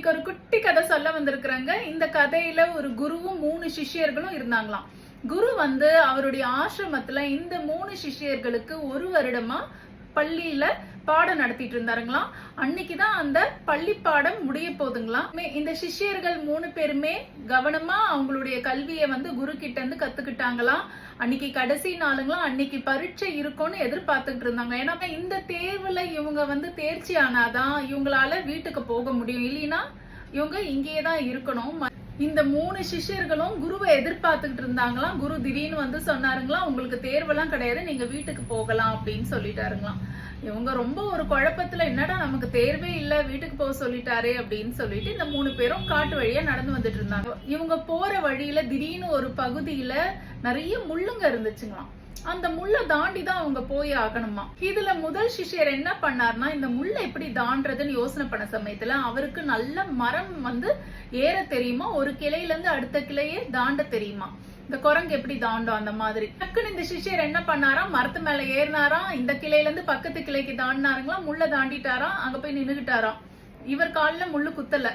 இன்னைக்கு ஒரு குட்டி கதை சொல்ல வந்திருக்கிறாங்க. இந்த கதையில ஒரு குருவும் 3 சிஷ்யர்களும் இருந்தாங்களாம். குரு அவருடைய ஆசிரமத்துல இந்த 3 சிஷ்யர்களுக்கு 1 வருடமா பள்ளியில பாடம் நடத்திட்டு இருந்தாருங்களாம். அன்னைக்குதான் அந்த பள்ளி பாடம் முடிய போதுங்களாம். இந்த சிஷ்யர்கள் 3 பேருமே கவனமா அவங்களுடைய கல்வியை குரு கிட்ட இருந்து கத்துக்கிட்டாங்களாம். அன்னைக்கு கடைசி நாளுங்களாம். அன்னைக்கு பரீட்சை இருக்கும்னு எதிர்பார்த்துட்டு இருந்தாங்க. ஏன்னா இந்த தேர்வுல இவங்க தேர்ச்சி ஆனாதான் இவங்களால வீட்டுக்கு போக முடியும். இல்லைன்னா இவங்க இங்கேயேதான் இருக்கணும். இந்த 3 சிஷ்யர்களும் குருவை எதிர்பார்த்துக்கிட்டு இருந்தாங்களாம். குரு திடீர்னு சொன்னாருங்களாம், உங்களுக்கு தேர்வெல்லாம் கிடையாது, நீங்க வீட்டுக்கு போகலாம் அப்படின்னு சொல்லிட்டாருங்களாம். இவங்க ரொம்ப ஒரு குழப்பத்துல, என்னடா நமக்கு தேர்வே இல்ல, வீட்டுக்கு போக சொல்லிட்டாரு அப்படின்னு சொல்லிட்டு இந்த 3 பேரும் காட்டு வழியா நடந்து வந்துட்டு இருந்தாங்க. இவங்க போற வழியில திடீர்னு ஒரு பகுதியில நிறைய முள்ளுங்க இருந்துச்சுங்களாம். அந்த முள்ள தாண்டி தான் அவங்க போய் ஆகணுமா. இதுல முதல் சிஷ்யர் என்ன பண்ணார்னா, இந்த முள்ள எப்படி தாண்டறதுன்னு யோசனை பண்ண சமயத்துல அவருக்கு நல்ல மரம் ஏற தெரியுமா, ஒரு கிளையில இருந்து அடுத்த கிளையே தாண்ட தெரியுமா. இந்த குரங்கு எப்படி தாண்டும் அந்த மாதிரி. டக்குன்னு இந்த சிஷ்யர் என்ன பண்ணாராம், மரத்து மேல ஏறினாராம். இந்த கிளையில இருந்து பக்கத்து கிளைக்கு தாண்டினாருங்களா, முள்ள தாண்டிட்டாராம். அங்க போய் நின்னுகிட்டாராம். இவர் கால்ல முள்ளு குத்தல.